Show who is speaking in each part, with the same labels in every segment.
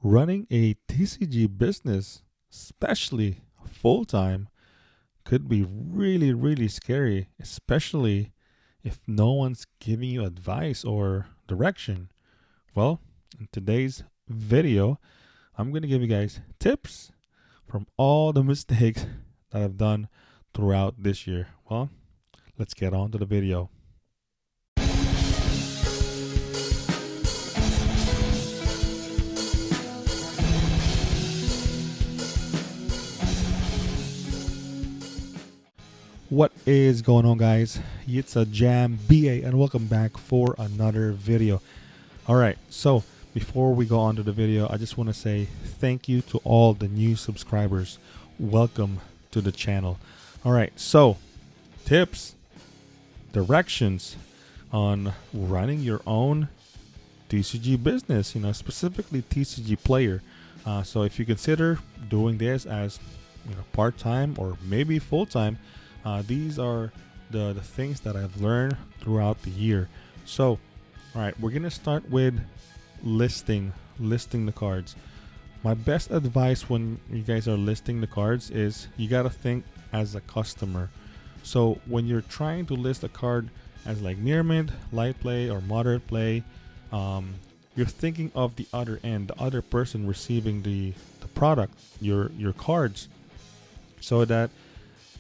Speaker 1: Running a TCG business, especially full time, could be really, really scary, especially if no one's giving you advice or direction. Well, in today's video, I'm going to give you guys tips from all the mistakes that I've done throughout this year. Well, let's get on to the video. What is going on, guys? It's a Jam BA and welcome back for another video. All right, so before we go on to the video, I just want to say thank you to all the new subscribers. Welcome to the channel. All right, so tips, directions on running your own TCG business, specifically Tcgplayer. So if you consider doing this as part-time or maybe full-time, these are the things that I've learned throughout the year. So, all right, we're gonna start with listing the cards. My best advice when you guys are listing the cards is you gotta think as a customer. So when you're trying to list a card as like near mint, light play, or moderate play, you're thinking of the other end, the other person receiving the product, your cards, so that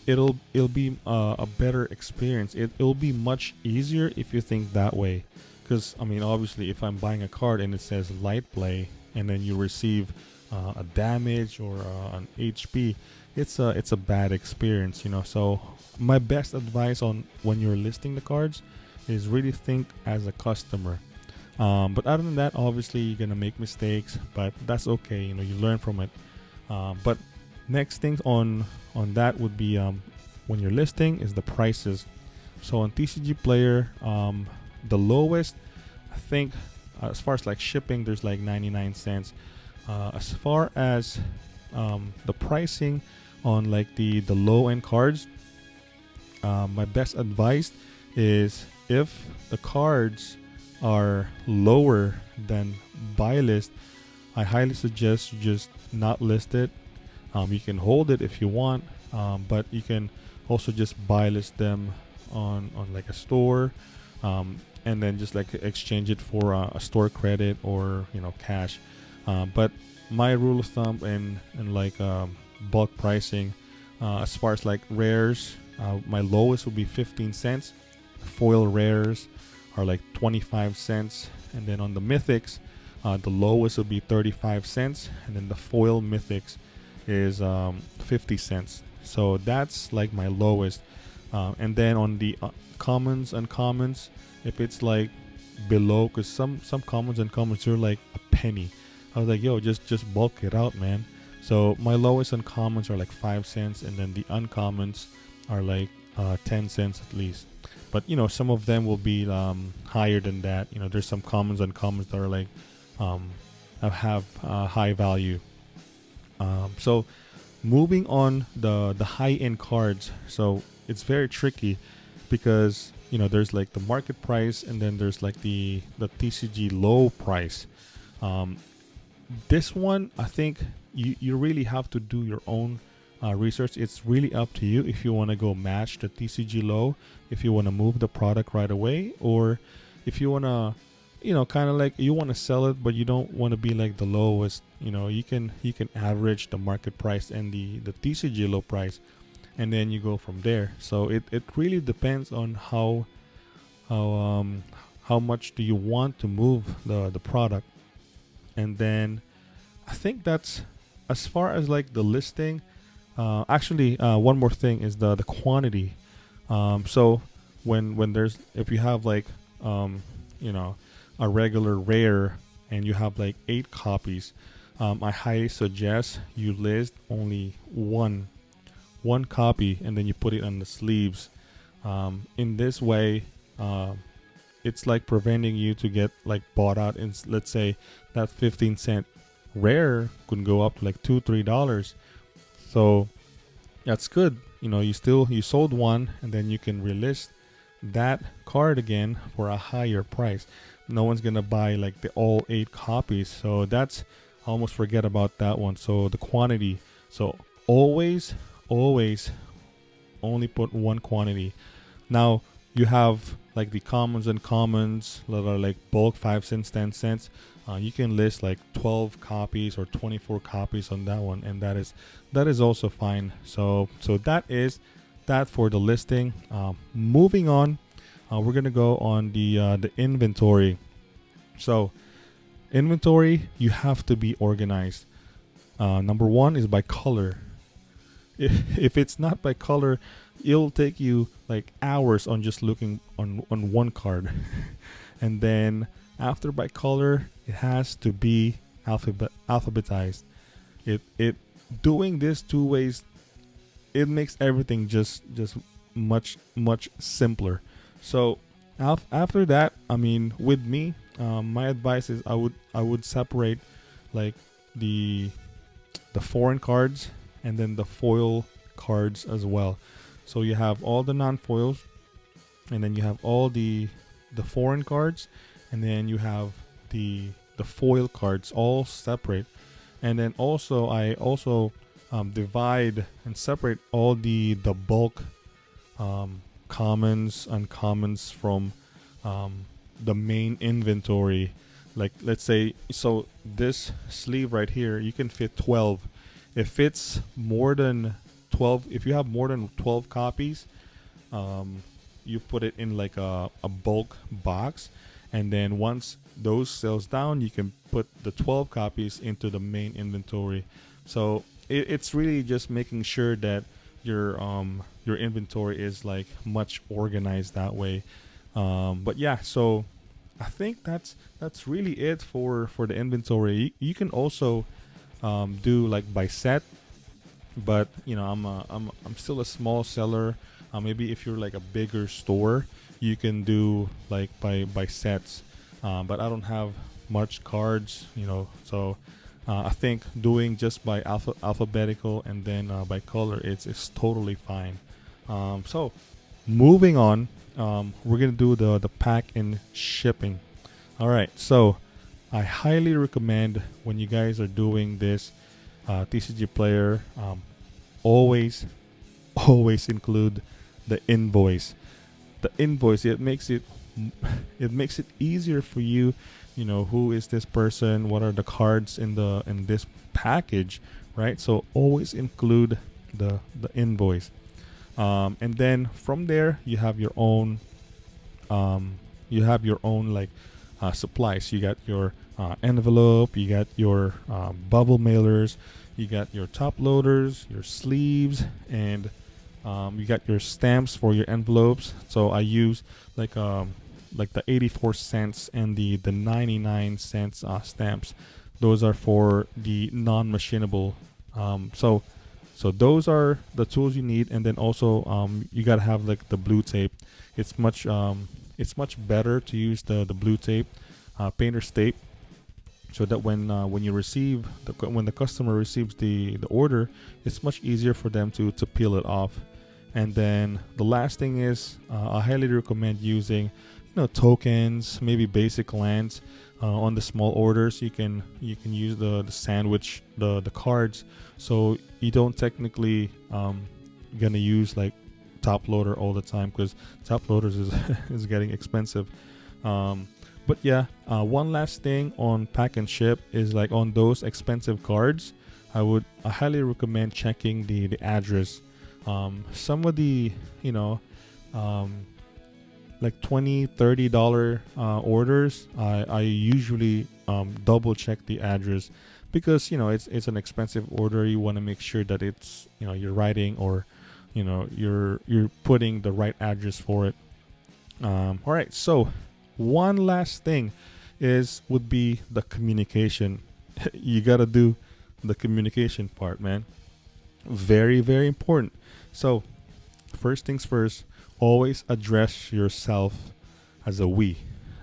Speaker 1: it'll be a better experience. It'll be much easier if you think that way, because I mean, obviously, if I'm buying a card and it says light play and then you receive a damage or an HP, it's a bad experience, So my best advice on when you're listing the cards is really think as a customer. But other than that, obviously you're gonna make mistakes, but that's okay. You learn from it. But next things on that would be when you're listing is the prices. So on Tcgplayer, the lowest, I think, as far as like shipping, there's like 99 cents. As far as the pricing on like the low end cards, my best advice is if the cards are lower than buy list, I highly suggest you just not list it. You can hold it if you want, but you can also just buy list them on like a store, and then just like exchange it for a store credit or cash. But my rule of thumb in like bulk pricing, as far as like rares, my lowest would be 15 cents. Foil rares are like 25 cents, and then on the mythics, the lowest would be 35 cents, and then the foil mythics is 50 cents. So that's like my lowest. And then on the commons, uncommons, if it's like below, because some commons and uncommons are like a penny, I was like, yo, just bulk it out, man. So my lowest uncommons are like 5 cents, and then the uncommons are like 10 cents at least. But some of them will be higher than that. There's some commons and uncommons that are like have high value. So moving on the high end cards, so it's very tricky because there's like the market price, and then there's like the TCG low price. This one, I think you really have to do your own research. It's really up to you if you want to go match the TCG low, if you want to move the product right away, or if you want to kind of like you want to sell it, but you don't want to be like the lowest. You can average the market price and the TCG low price, and then you go from there. So it really depends on how much do you want to move the product. And then I think that's as far as like the listing. Actually, one more thing is the quantity. So when there's, if you have like a regular rare and you have like 8 copies, I highly suggest you list only one copy, and then you put it on the sleeves. In this way, it's like preventing you to get like bought out. In, let's say that 15-cent rare could go up to like $2-3. So that's good. You sold one, and then you can relist that card again for a higher price. No one's gonna buy like the all 8 copies. So that's I almost forget about that one. So the quantity. So always only put one quantity. Now you have like the commons and commons that are like bulk 5 cents, 10 cents. You can list like 12 copies or 24 copies on that one, and that is also fine. So that is that for the listing. Moving on, we're gonna go on the inventory. So inventory, you have to be organized. Number one is by color. If it's not by color, it'll take you like hours on just looking on one card. And then after by color, it has to be alphabetized. It doing this two ways, it makes everything just much simpler. So after that, I mean, with me, my advice is I would separate like the foreign cards and then the foil cards as well. So you have all the non-foils, and then you have all the foreign cards, and then you have the foil cards all separate. And then also I also divide and separate all the bulk commons, uncommons from the main inventory. Like let's say, so this sleeve right here, you can fit 12. If it's more than 12, if you have more than 12 copies, you put it in like a bulk box, and then once those sells down, you can put the 12 copies into the main inventory. So it's really just making sure that your inventory is like much organized that way. But yeah, so I think that's really it for the inventory. You can also do like by set, but you know, I'm still a small seller. Maybe if you're like a bigger store, you can do like by sets. But I don't have much cards, you know, so I think doing just by alphabetical and then by color, it's totally fine. So moving on, we're gonna do the pack and shipping. All right, so I highly recommend when you guys are doing this Tcgplayer, always include the invoice. The invoice, it makes it easier for you. You know, who is this person? What are the cards in this package, right? So always include the invoice, and then from there you have your own like supplies. You got your envelope, you got your bubble mailers, you got your top loaders, your sleeves, and you got your stamps for your envelopes. So I use like the 84 cents and the 99 cents stamps. Those are for the non-machinable. So those are the tools you need, and then also you gotta have like the blue tape. It's much better to use the blue tape, painter's tape, so that when you receive when the customer receives the order, it's much easier for them to peel it off. And then the last thing is I highly recommend using tokens, maybe basic lands on the small orders. You can use the sandwich the cards, so you don't technically gonna use like top loader all the time, because top loaders is getting expensive. But yeah, one last thing on pack and ship is like on those expensive cards, I highly recommend checking the address. Some of the like $20-$30 orders, I usually double check the address, because it's an expensive order. You want to make sure that it's you're writing, or you're putting the right address for it. All right, so one last thing would be the communication. You gotta do the communication part, man. Very, very important. So first things first, always address yourself as a we,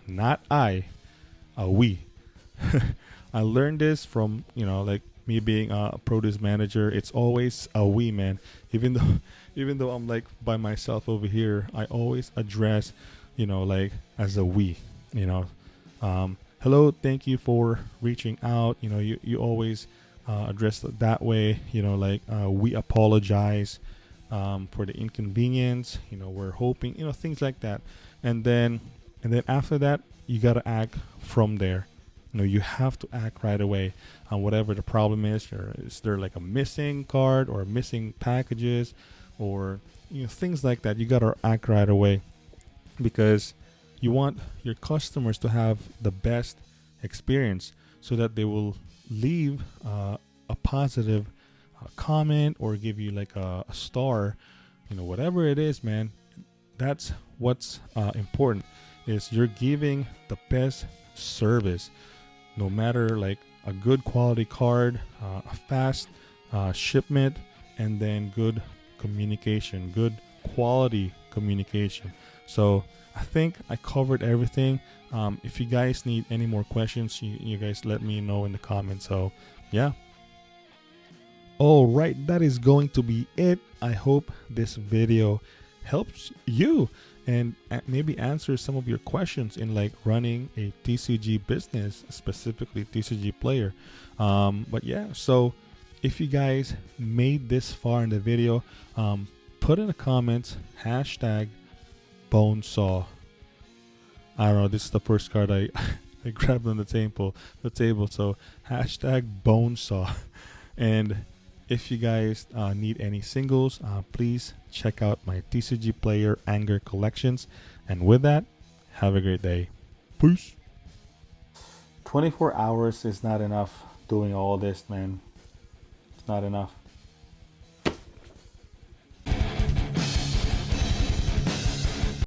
Speaker 1: not I, a we. I learned this from like me being a produce manager. It's always a we, man. Even though I'm like by myself over here, I always address like as a we. hello, thank you for reaching out. You know, you always address it that way. You know, like we apologize for the inconvenience. You know, we're hoping, you know, things like that. And then after that, you got to act from there. You know, you have to act right away on whatever the problem is. Or is there like a missing card or missing packages, or you know, things like that? You got to act right away, because you want your customers to have the best experience, so that they will leave a positive comment or give you like a star. You know, whatever it is, man, that's what's important, is you're giving the best service, no matter like a good quality card, a fast shipment, and then good communication, good quality communication. So I think I covered everything. If you guys need any more questions, you guys let me know in the comments. So yeah. All right, that is going to be it. I hope this video helps you and maybe answers some of your questions in like running a TCG business, specifically Tcgplayer. But yeah, so if you guys made this far in the video, put in the comments hashtag bonesaw. I don't know, this is the first card I I grabbed on the table. So hashtag bonesaw. And if you guys need any singles, please check out my Tcgplayer Anger collections. And with that, have a great day. Peace. 24 hours is not enough doing all this, man. It's not enough.